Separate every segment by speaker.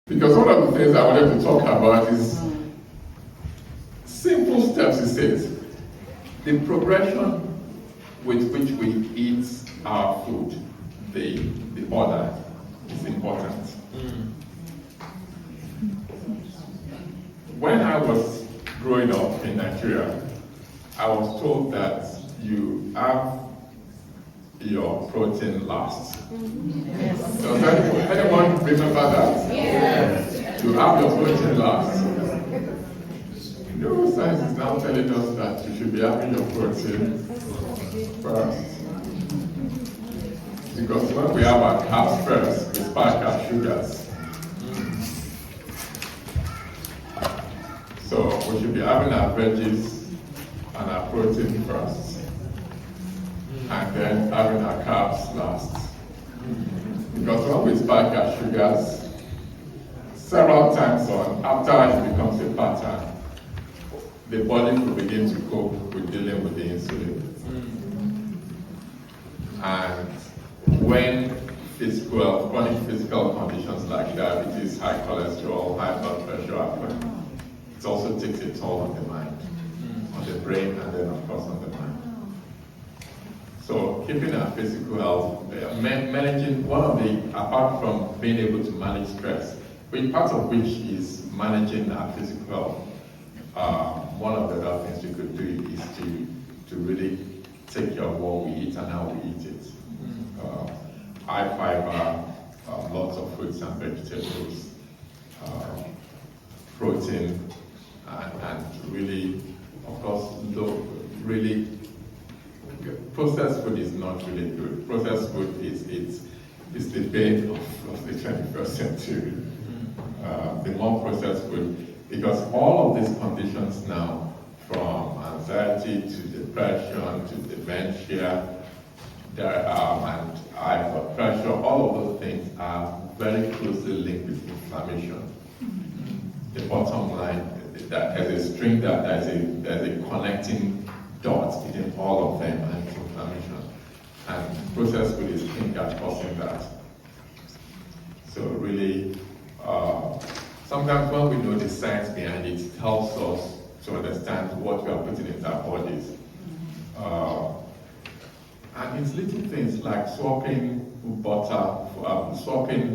Speaker 1: Because one of the things I wanted to talk about is simple steps, it says. The progression with which we eat our food, the order is important. When I was growing up in Nigeria, I was told that you have your protein last. Does anyone remember that? Yes. You have your protein last. Neuroscience is now telling us that you should be having your protein first. Because when we have our carbs first, we spike our sugars. So we should be having our veggies and our protein first, and then having our carbs last. Because when we spike our sugars several times on, after it becomes a pattern, the body will begin to cope with dealing with the insulin. And when chronic physical conditions like diabetes, high cholesterol, high blood pressure happen, it also takes a toll on the mind, on the brain, and then of course on the mind. So keeping our physical health, managing apart from being able to manage stress, part of which is managing our physical health, one of the other things we could do is to really take care of what we eat and how we eat it. High fiber, lots of fruits and vegetables, protein, and really, of course, really, processed food is not really good. Processed food is the bane of the 21st century. The more processed food, because all of these conditions now, from anxiety to depression to dementia, and high blood pressure, all of those things are very closely linked with inflammation. The bottom line, that there's a string, there's a connecting dot between all of them, and inflammation. And processed food is key at causing that. So really, sometimes when we know the science behind it, it helps us to understand what we are putting into our bodies. And it's little things like swapping butter for avocado,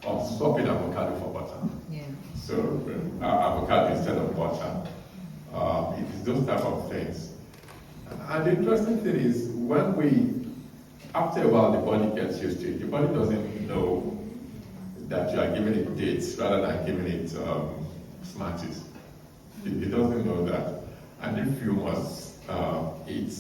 Speaker 1: or swapping avocado for butter.
Speaker 2: Yeah.
Speaker 1: So avocado instead of butter. It's those type of things. And the interesting thing is, after a while, the body gets used to it. The body doesn't know that you are giving it dates rather than giving it Smarties. It doesn't know that. And if you must eat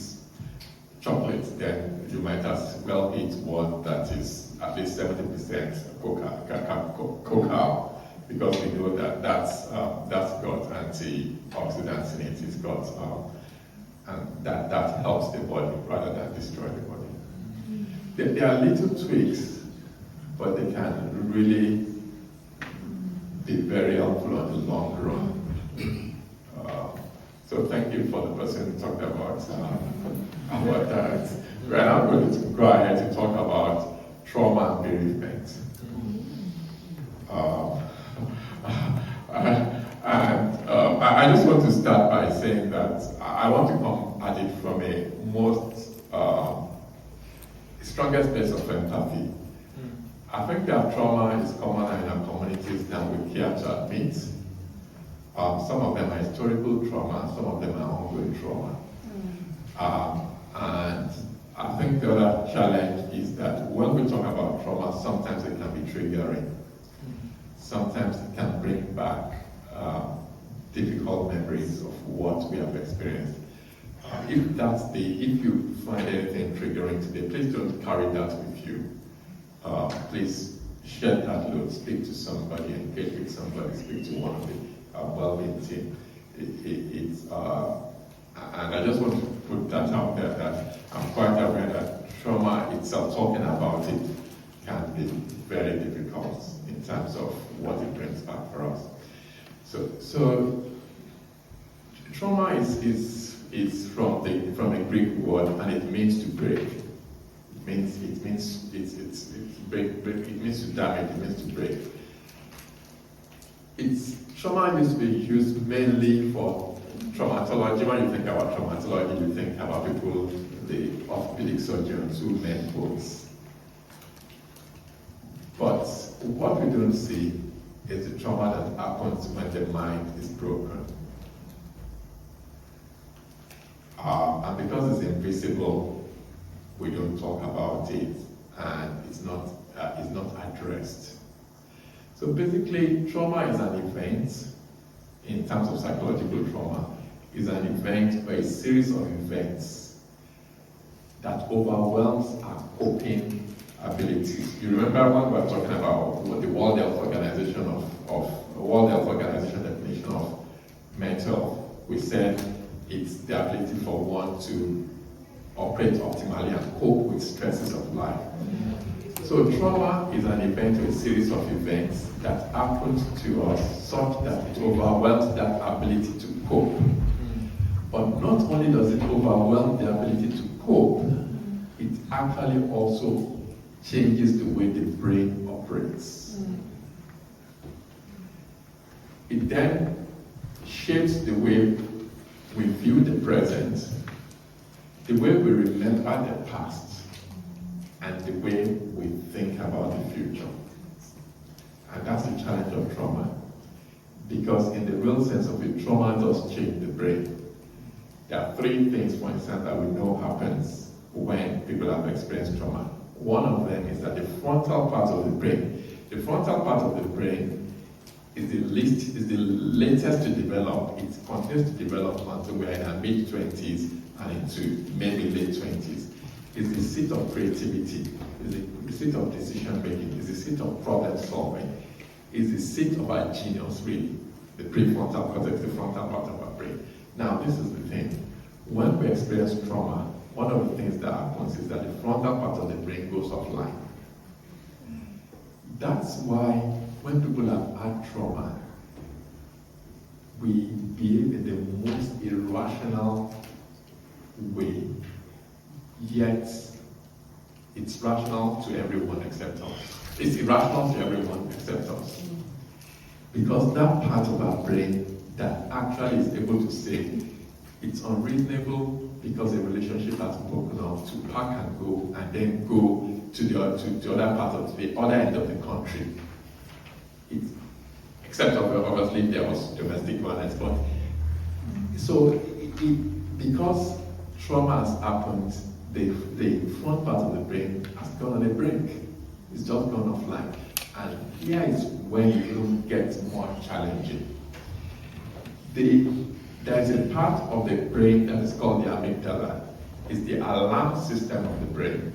Speaker 1: chocolate, then you might as well eat one that is at least 70% cocoa, because we know that that's got antioxidants in it. It's got and that helps the body rather than destroy the body. There are little tweaks, but they can really be very helpful on the long run. So thank you for the person who talked about that. We're now going to go ahead to talk about trauma and bereavement. I just want to start by saying that I want to come at it from a strongest place of empathy. I think that trauma is common in our communities than we care to admit. Some of them are historical trauma, some of them are ongoing trauma. And I think the other challenge is that when we talk about trauma, sometimes it can be triggering. Sometimes it can bring back difficult memories of what we have experienced. If you find anything triggering today, please don't carry that with you. Please share that load, speak to somebody, engage with somebody, speak to one of the well-being team. And I just want to put that out there, that I'm quite aware that trauma itself, talking about it, can be very difficult in terms of what it brings back for us. So trauma is from a Greek word, and it means to break. means it means it's break, it means to damage, it means to break. Trauma used to be used mainly for traumatology. When you think about traumatology, you think about people, the orthopedic surgeons who mend bones. But what we don't see is the trauma that happens when the mind is broken. And because it's invisible, we don't talk about it, and it's not addressed. So basically, trauma is an event, in terms of psychological trauma, is an event or a series of events that overwhelms our coping abilities. You remember when we were talking about what the World Health Organization World Health Organization definition of mental health? We said it's the ability for one to operate optimally and cope with stresses of life. So trauma is an event or a series of events that happens to us such that it overwhelms that ability to cope. But not only does it overwhelm the ability to cope, it actually also changes the way the brain operates. It then shapes the way we view the present, the way we remember the past, and the way we think about the future. And that's the challenge of trauma. Because in the real sense of it, trauma does change the brain. There are three things, for instance, that we know happens when people have experienced trauma. One of them is that the frontal part of the brain is the latest to develop. It continues to develop until we're in our mid-20s and into maybe late 20s. It's the seat of creativity, it's the seat of decision making, it's the seat of problem solving, it's the seat of our genius, really. The prefrontal cortex, the frontal part of our brain. Now, this is the thing. When we experience trauma, one of the things that happens is that the frontal part of the brain goes offline. That's why when people have had trauma, we behave in the most irrational way, yet it's rational to everyone except us. It's irrational to everyone except us. Because that part of our brain that actually is able to say it's unreasonable because a relationship has broken off to pack and go and then go to the other part of the other end of the country. Except obviously there was domestic violence, but so because trauma has happened, the front part of the brain has gone on a break. It's just gone offline. And here is when it will get more challenging. There is a part of the brain that is called the amygdala. It's the alarm system of the brain.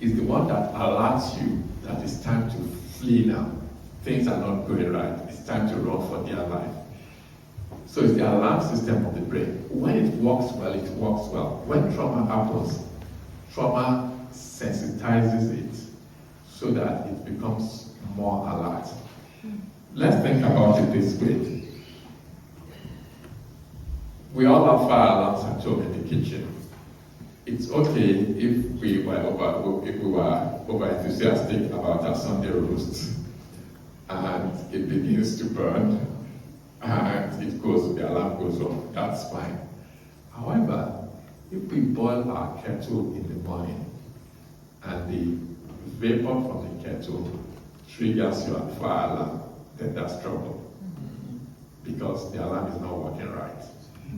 Speaker 1: It's the one that alerts you that it's time to flee now. Things are not going right. It's time to run for dear life. So it's the alarm system of the brain. When it works well, it works well. When trauma happens, trauma sensitizes it so that it becomes more alert. Let's think about it this way. We all have fire alarms at home in the kitchen. It's okay if we were over enthusiastic about our Sunday roast and it begins to burn and the alarm goes off. That's fine. However, if we boil our kettle in the morning and the vapor from the kettle triggers your fire alarm, then that's trouble. Because the alarm is not working right.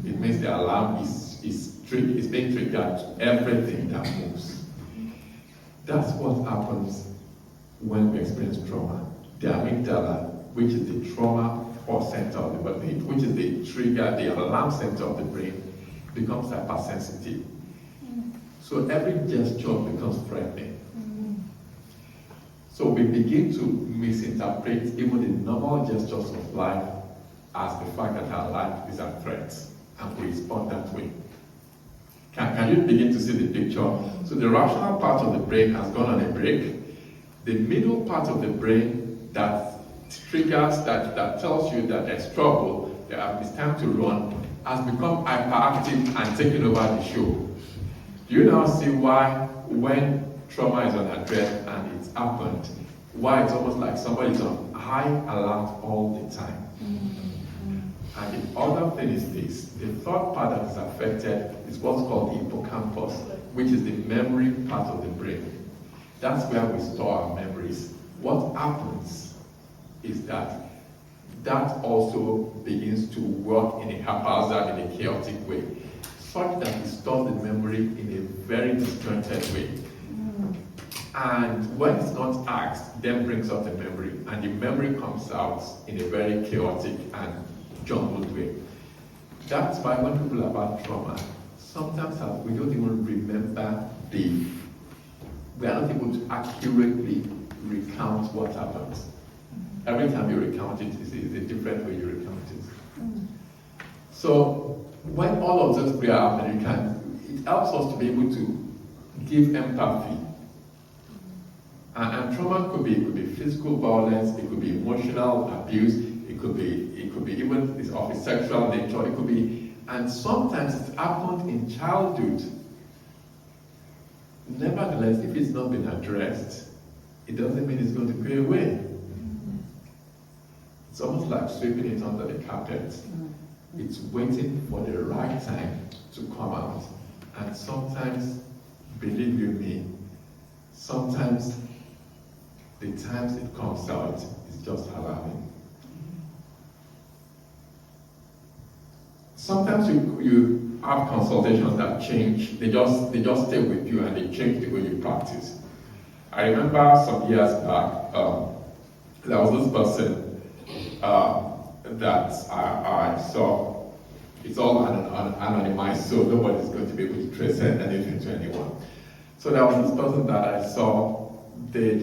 Speaker 1: It means the alarm is being triggered to everything that moves. That's what happens when we experience trauma. The amygdala, which is the trauma center of the brain, which is the trigger, the alarm center of the brain, becomes hypersensitive. So every gesture becomes threatening. So we begin to misinterpret even the normal gestures of life as the fact that our life is a threat, and we respond that way. Can you begin to see the picture? So the rational part of the brain has gone on a break. The middle part of the brain that triggers, that tells you that there's trouble, that it's time to run, has become hyperactive and taken over the show. Do you now see why, when trauma is unaddressed and it's happened, why it's almost like somebody's on high alert all the time? And the other thing is this: the third part that is affected is what's called the hippocampus, which is the memory part of the brain. That's where we store our memories. What happens is that also begins to work in a haphazard, in a chaotic way, such that it stores the memory in a very disjointed way. And when it's not asked, then brings up the memory, and the memory comes out in a very chaotic and jumbled way. That's why when people are about trauma, sometimes we don't even remember we are not able to accurately recount what happened. Every time you recount it, it's a different way you recount it. So when all of those happen, it helps us to be able to give empathy. And trauma could be physical violence, it could be emotional abuse, it could be even of a sexual nature, it could be, and sometimes it's happened in childhood. Nevertheless, if it's not been addressed, it doesn't mean it's going to go away. It's almost like sweeping it under the carpet. It's waiting for the right time to come out. And sometimes, believe you me, sometimes the times it comes out is just alarming. Sometimes you have consultations that change. They just stay with you and they change the way you practice. I remember some years back, there was this person that I saw. It's all anonymized, so nobody's going to be able to trace anything to anyone. So there was this person that I saw. They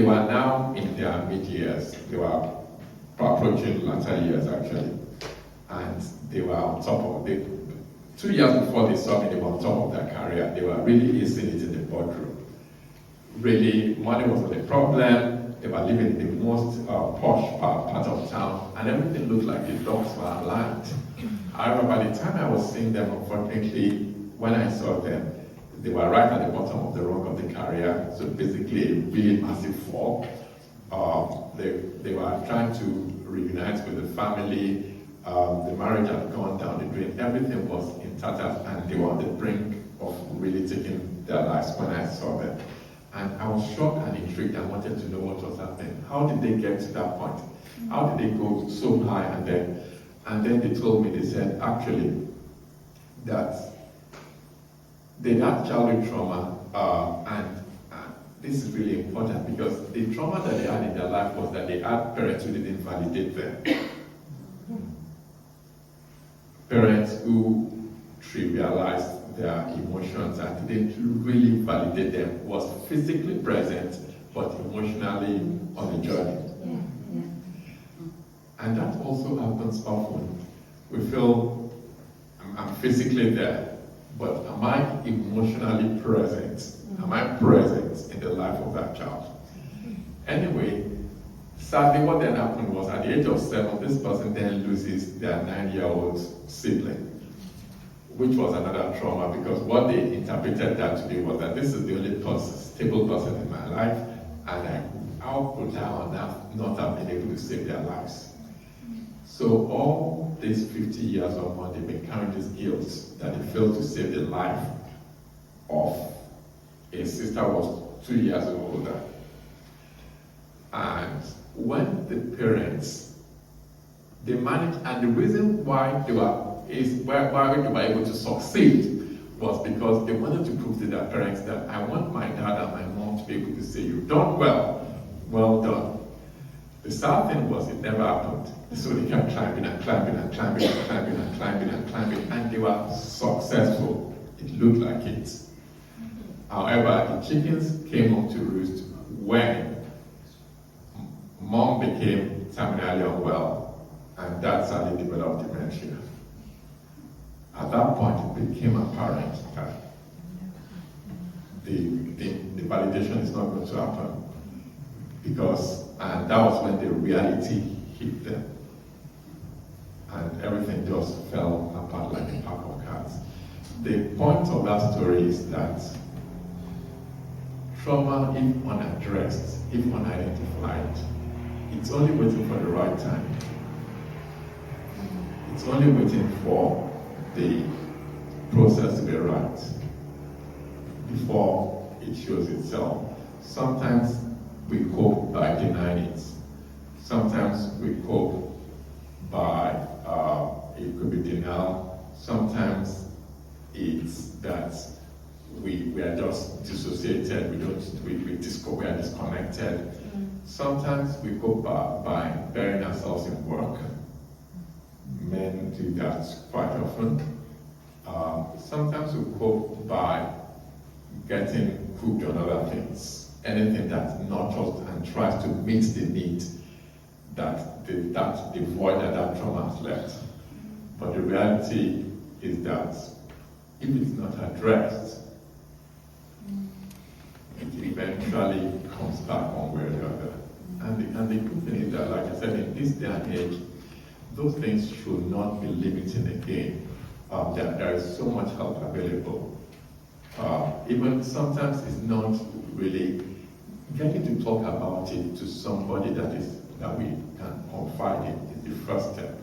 Speaker 1: were now in their mid-years. They were approaching latter years, actually. And they were on top of it. 2 years before they saw me, they were on top of their career. They were really acing it in the boardroom. Really, money wasn't a problem. They were living in the most posh part of town, and everything looked like the dogs were aligned. However, by the time I was seeing them, unfortunately, when I saw them, they were right at the bottom of the rung of the career, so basically a really massive fall. They were trying to reunite with the family. The marriage had gone down the drain. Everything was in tatters, and they were on the brink of really taking their lives when I saw them. And I was shocked and intrigued and wanted to know what was happening. How did they get to that point? How did they go so high and then they told me, they said, actually, that they had childhood trauma, and this is really important because the trauma that they had in their life was that they had parents who didn't validate them. Parents who trivialized their emotions and didn't really validate them, was physically present but emotionally on the journey. And that also happens often. We feel, I'm physically there, but am I emotionally present? Am I present in the life of that child? Anyway, sadly what then happened was at the age of 7, this person then loses their 9-year-old sibling, which was another trauma, because what they interpreted that to be was that this is the only stable person in my life, and how could I on earth not have been able to save their lives? So all these 50 years or more, they've been carrying this guilt that they failed to save the life of a sister who was 2 years older. And when the parents, they managed, and the reason why they were able to succeed was because they wanted to prove to their parents that I want my dad and my mom to be able to say, you've done well done. The sad thing was it never happened. So they kept climbing and climbing and climbing and climbing and climbing and climbing, and they were successful. It looked like it. However, the chickens came home to roost when mom became terminally unwell, and dad sadly developed dementia. At that point, it became apparent that the validation is not going to happen, and that was when the reality hit them, and everything just fell apart like a pack of cards. the point of that story is that trauma, if unaddressed, if unidentified, it's only waiting for the right time. It's only waiting for the process to be right before it shows itself. Sometimes we cope by denying it. Sometimes we cope by, it could be denial. Sometimes it's that we are just dissociated, we are disconnected. Sometimes we cope by burying ourselves in work. Men do that quite often. Sometimes we cope by getting hooked on other things, anything that nurtures and tries to meet the need that the void that trauma has left. But the reality is that if it's not addressed, it eventually comes back one way or the other. And the good thing is that, like I said, in this day and age, those things should not be limiting again. There is so much help available. Even sometimes it's not really getting to talk about it to somebody that we can confide in is the first step.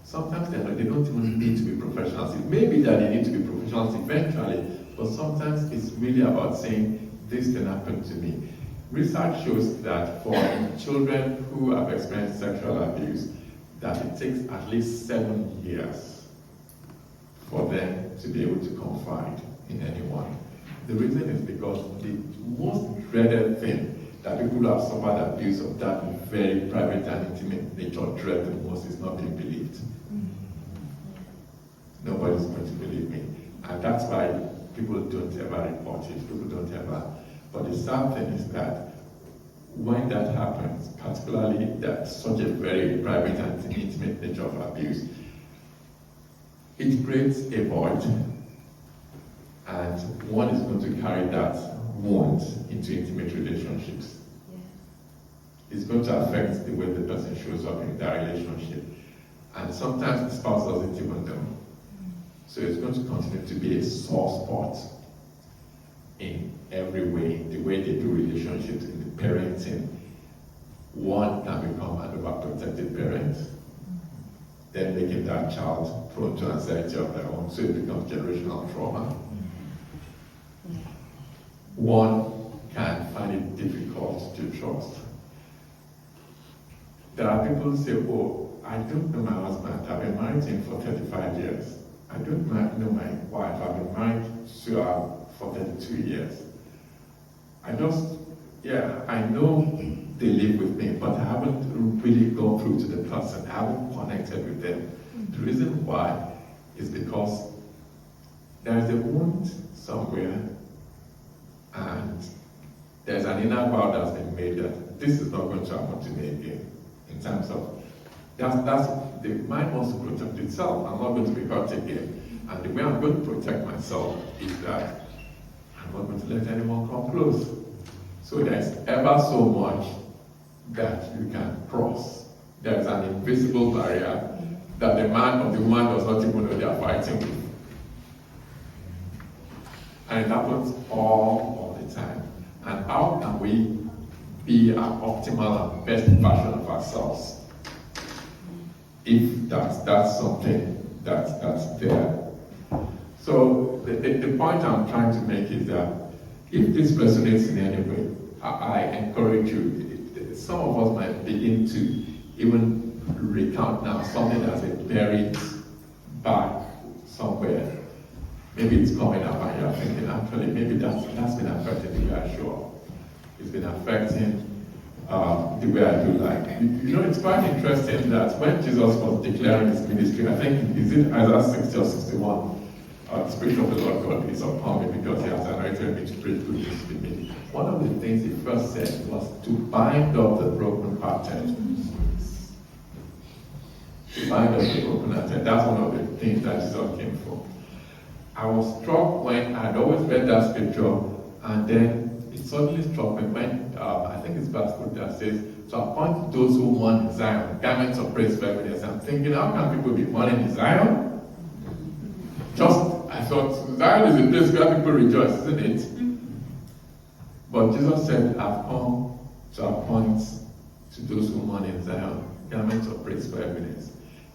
Speaker 1: Sometimes they don't even need to be professionals. It may be that they need to be professionals eventually, but sometimes it's really about saying, this thing happened to me. Research shows that for children who have experienced sexual abuse, that it takes at least 7 years for them to be able to confide in anyone. The reason is because the most dreaded thing that people who have suffered abuse of that very private and intimate nature dread the most is not being believed. Nobody's going to believe me. And that's why people don't ever report it, people don't ever. But the sad thing is that when that happens, particularly that such a very private and intimate nature of abuse, it creates a void, and one is going to carry that wound into intimate relationships. It's going to affect the way the person shows up in their relationship, and sometimes the spouse doesn't even know. So it's going to continue to be a sore spot in every way, the way they do relationships, in the parenting. One can become an overprotective parent, then making that child prone to anxiety of their own, so it becomes generational trauma. One can find it difficult to trust. There are people who say, oh, I don't know my husband, I've been married to him for 35 years. I don't know my wife, I've been married to her for 32 years. I know they live with me, but I haven't really gone through to the person, I haven't connected with them. The reason why is because there is a wound somewhere, and there's an inner vow that's been made that this is not going to happen to me again. In terms of, that's the mind wants to protect itself. I'm not going to be hurt again. And the way I'm going to protect myself is that I'm not going to let anyone come close. So there's ever so much that you can cross. There's an invisible barrier that the man or the woman does not even know they are fighting with. And it happens all the time. And how can we be our optimal and best version of ourselves if that's something that's there? So the point I'm trying to make is that if this resonates in any way, I encourage you. Some of us might begin to even recount now something that's been buried back somewhere. Maybe it's coming up and you're thinking, actually, maybe that's been affecting the way I show up. It's been affecting the way I do life. It's quite interesting that when Jesus was declaring his ministry, I think, is it Isaiah 60 or 61, the Spirit of the Lord God is upon me because he has anointed me to preach good news to me. One of the things he first said was to bind up the brokenhearted. To bind up the brokenhearted. That's one of the things that Jesus came for. I was struck when I'd always read that scripture, and then it suddenly struck me when, I think it's verse 4 that says, to appoint those who mourn in Zion, garments of praise for evidence. I'm thinking, how can people be mourning in Zion? I thought, Zion is a place where people rejoice, isn't it? But Jesus said, I've come to appoint to those who mourn in Zion garments of praise for evidence.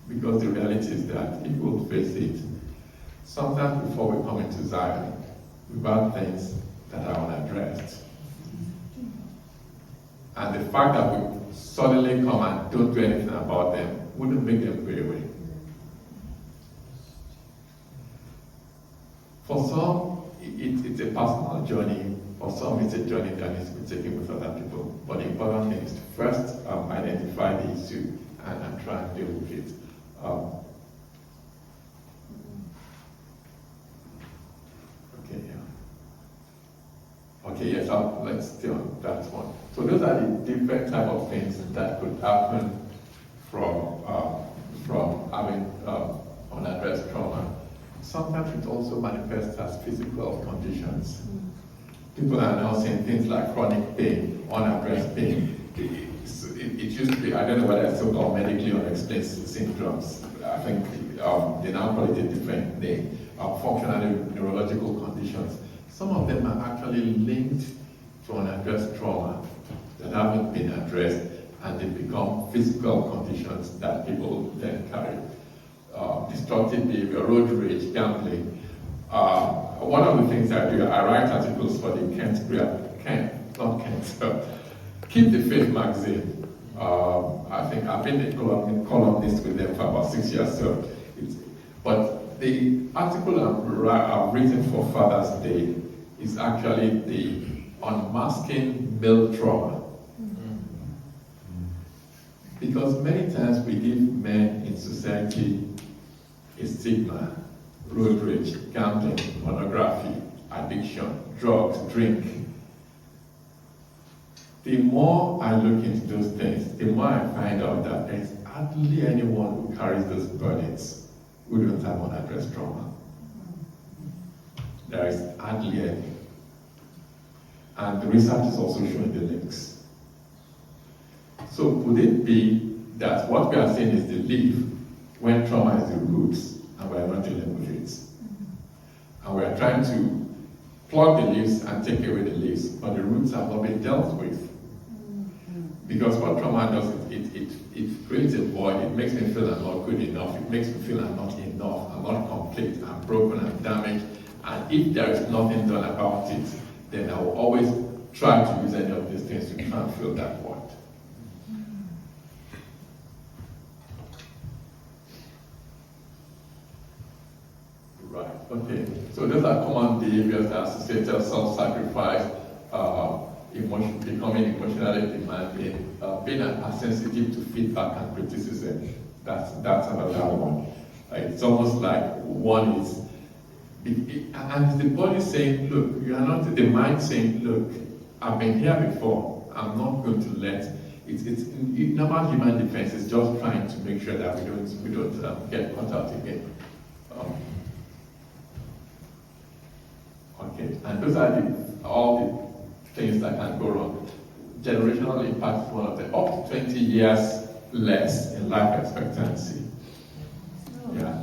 Speaker 1: Because the reality is that, if we'll face it, sometimes before we come into Zion, we've had things that are unaddressed. And the fact that we suddenly come and don't do anything about them wouldn't make them go away. For some, it's a personal journey. For some, it's a journey that needs to be taken with other people. But the important thing is to first identify the issue and try and deal with it. Okay, yes, let's stay on that one. So those are the different type of things that could happen from having unaddressed trauma. Sometimes it also manifests as physical conditions. People are now saying things like chronic pain, unaddressed pain. It used to be, I don't know whether it's so-called medically unexplained syndromes. I think they now call it a different name. Functional neurological conditions. Some of them are actually linked to unaddressed trauma that haven't been addressed, and they become physical conditions that people then carry. Destructive behavior, road rage, gambling. One of the things I do, I write articles for the Keep the Faith magazine. I think I've been a columnist with them for about 6 years. But the article I've written for Father's Day is actually the unmasking male trauma. Because many times we give men in society a stigma: road rage, gambling, pornography, addiction, drugs, drink. The more I look into those things, the more I find out that there's hardly anyone who carries those burdens who don't have unaddressed trauma. There is hardly any. And the research is also showing the links. So could it be that what we are saying is the leaf when trauma is the roots and we are not dealing with it? And we are trying to plug the leaves and take away the leaves, but the roots have not been dealt with. Because what trauma does, it creates a void. It makes me feel I'm not good enough. It makes me feel I'm not enough. I'm not complete. I'm broken. I'm damaged. And if there is nothing done about it, then I will always try to use any of these things to try and fill that void. Right. Okay. So those are common behaviors that associated self-sacrifice, becoming emotionally demanding, being sensitive to feedback and criticism. That's another one. It's almost like one is, and the body saying, look, you are not, the mind saying, look, I've been here before, I'm not going to let, normal human defense is just trying to make sure that we don't get caught out again. Okay, and those are all the things that can go wrong. Generational impact is one of them. Up to 20 years less in life expectancy. Yeah.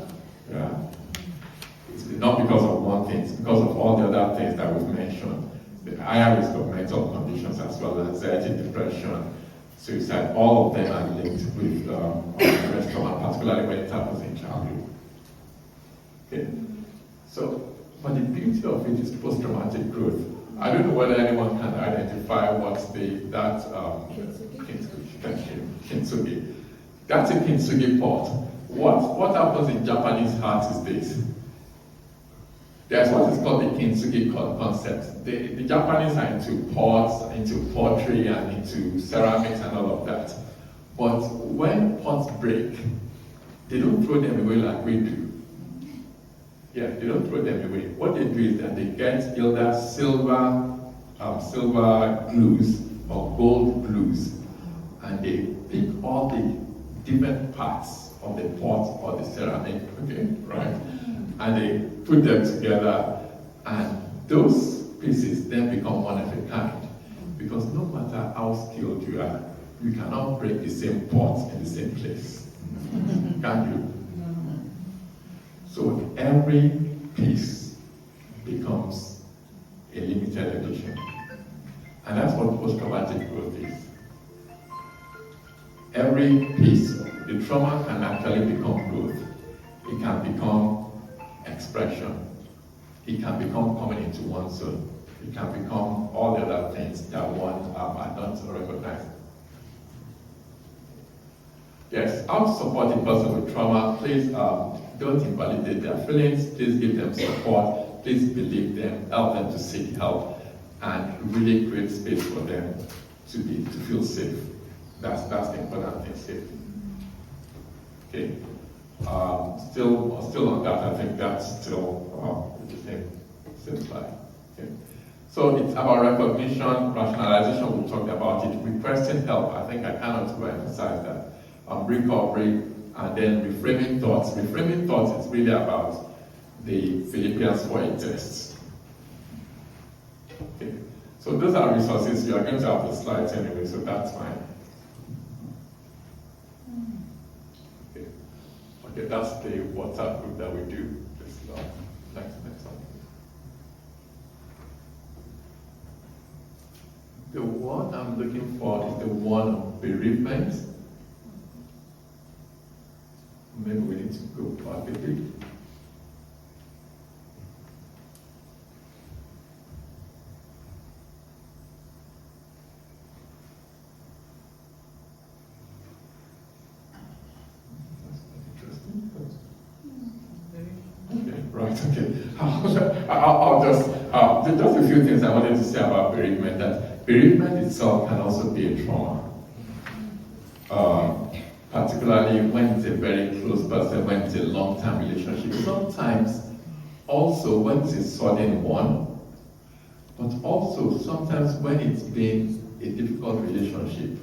Speaker 1: It's not because of one thing, it's because of all the other things that we've mentioned. The higher risk of mental conditions as well as anxiety, depression, suicide, all of them are linked with unaddressed trauma, particularly when it happens in childhood. Okay. So, but the beauty of it is post-traumatic growth. I don't know whether anyone can identify what's that kintsugi. That's a kintsugi pot. What happens in Japanese art is this. There's what is called the kintsugi concept. The Japanese are into pots, into pottery, and into ceramics and all of that. But when pots break, they don't throw them away like we do. Yeah, they don't throw them away. What they do is that they get either silver glues or gold glues, and they pick all the different parts of the pot or the ceramic, okay, right? And they put them together, and those pieces then become one of a kind. Because no matter how skilled you are, you cannot break the same pot in the same place. Can you? So every piece becomes a limited edition. And that's what post-traumatic growth is. Every piece, the trauma can actually become growth. It can become expression. It can become coming into one's zone. It can become all the other things that one might not recognize. Yes, how to support a person with trauma? Please don't invalidate their feelings. Please give them support. Please believe them. Help them to seek help, and really create space for them to feel safe. That's the important thing, safety. Okay. Still on that, I think that's still the same slide. Okay. So it's about recognition, rationalization. We talked about it. Requesting help. I think I cannot emphasize that. Recovery, and then reframing thoughts. Reframing thoughts is really about the Philippians 4 tests. Okay. So those are resources. You are going to have the slides anyway, so that's fine. Okay, that's the WhatsApp group that we do. Next one. The one I'm looking for is the one on bereavement. Maybe we need to go back a bit. Okay. I'll just a few things I wanted to say about bereavement. That bereavement itself can also be a trauma, particularly when it's a very close person, when it's a long-term relationship. Sometimes, also when it's a sudden one, but also sometimes when it's been a difficult relationship.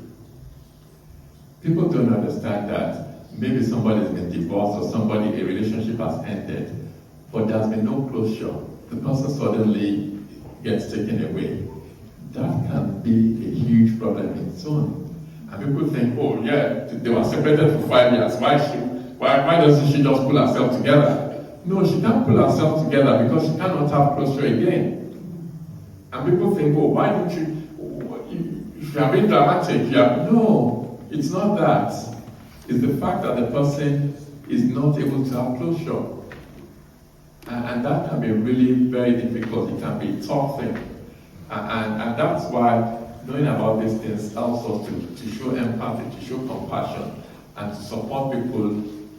Speaker 1: People don't understand that maybe somebody's been divorced or a relationship has ended. But there's been no closure. The person suddenly gets taken away. That can be a huge problem in its own. And people think, oh yeah, they were separated for 5 years. Why doesn't she just pull herself together? No, she can't pull herself together because she cannot have closure again. And people think, oh, why don't if you are being dramatic, no, it's not that. It's the fact that the person is not able to have closure. And that can be really very difficult. It can be a tough thing. And that's why knowing about these things helps us to show empathy, to show compassion, and to support people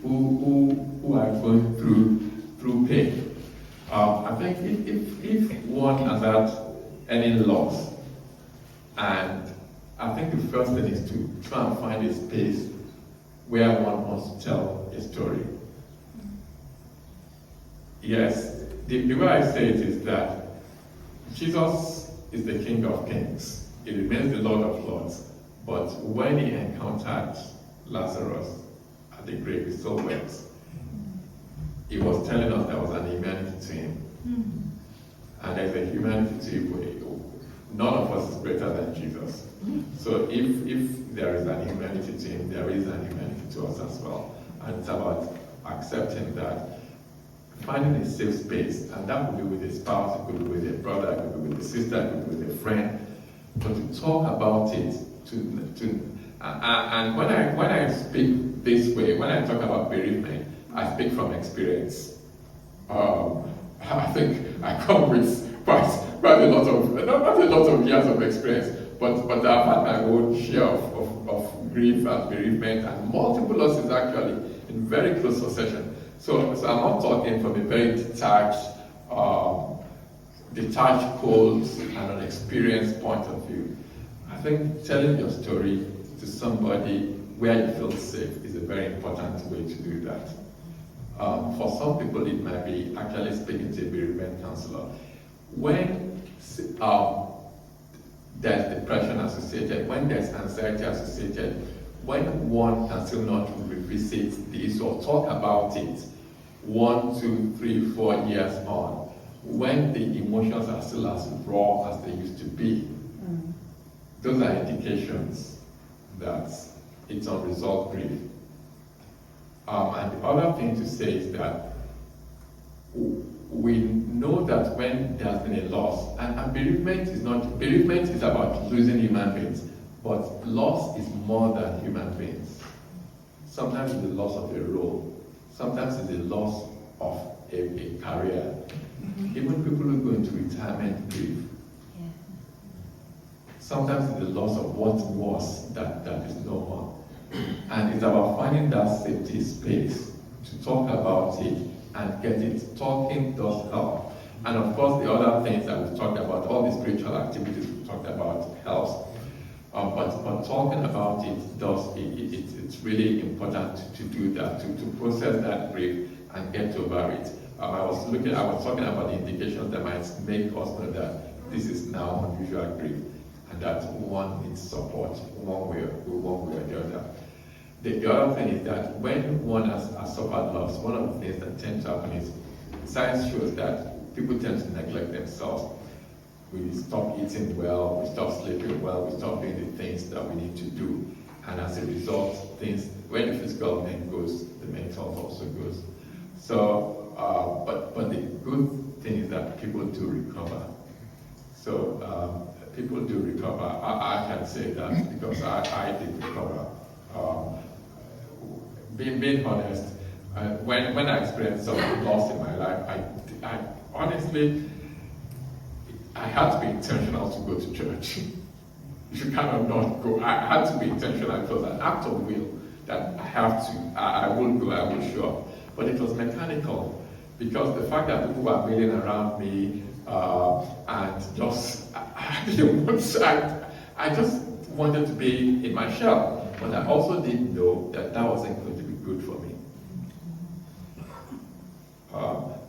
Speaker 1: who are going through pain. I think if one has had any loss, and I think the first thing is to try and find a space where one wants to tell a story. Yes, the way I say it is that Jesus is the King of Kings. He remains the Lord of Lords. But when he encountered Lazarus at the grave, he still wept. He was telling us there was an humanity to him. And there's a humanity to him. None of us is greater than Jesus. So if there is an humanity to him, there is an humanity to us as well. And it's about accepting that, finding a safe space, and that could be with a spouse, it could be with a brother, it could be with a sister, it could be with a friend, but to talk about it, and when I speak this way, when I talk about bereavement, I speak from experience. I think I come with quite a lot of, not a lot of years of experience, but I've had my own share of grief and bereavement and multiple losses actually in very close succession. So I'm not talking from a very detached, cold, and unexperienced point of view. I think telling your story to somebody where you feel safe is a very important way to do that. For some people, it might be actually speaking to a bereavement counselor. When there's depression associated, when there's anxiety associated, when one can still not revisit the issue or talk about it 1, 2, 3, 4 years on, when the emotions are still as raw as they used to be, those are indications that it's unresolved grief. And the other thing to say is that we know that when there has been a loss, and bereavement is about losing human beings, but loss is more than human beings. Sometimes it's the loss of a role, sometimes it's the loss of a career. Even people who go into retirement grieve. Sometimes it's the loss of what was that is no more. And it's about finding that safety space to talk about it and get it. Talking does help. And of course, the other things that we've talked about, all the spiritual activities we've talked about, helps. But talking about it does, it's really important to do that, to process that grief and get over it. I was talking about the indications that might make us know that this is now unusual grief, and that one needs support one way or the other. The other thing is that when one has suffered loss, one of the things that tends to happen is science shows that people tend to neglect themselves. We stop eating well, we stop sleeping well, we stop doing the things that we need to do. And as a result, when the physical thing goes, the mental also goes. So, but the good thing is that people do recover. So people do recover. I can say that because I did recover. Being honest, when I experienced some loss in my life, I honestly, I had to be intentional to go to church. You kind of not go. I had to be intentional. It was an act of will that I have to. I will go. I will show up. But it was mechanical because the fact that people were milling around me and just I didn't want. I just wanted to be in my shell, but I also didn't know that wasn't going to be good for me.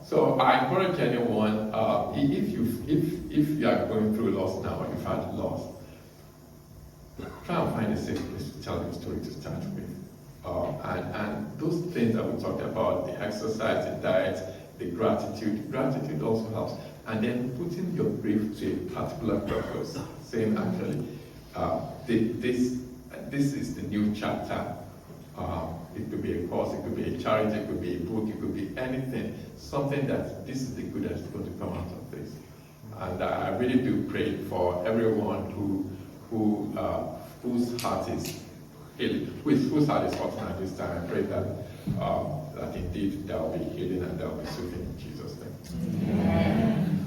Speaker 1: So I encourage anyone, if you are going through loss now, or you've had loss, try and find a safe place to tell your story to start with. And those things that we talked about, the exercise, the diet, the gratitude also helps. And then putting your grief to a particular purpose, saying actually, this is the new chapter. It could be a course, it could be a charity, it could be a book, it could be anything. Something that this is the good that's going to come out of this. And I really do pray for everyone whose heart is healing, whose heart is hurting at this time. I pray that indeed there will be healing and there will be soothing in Jesus' name. Amen.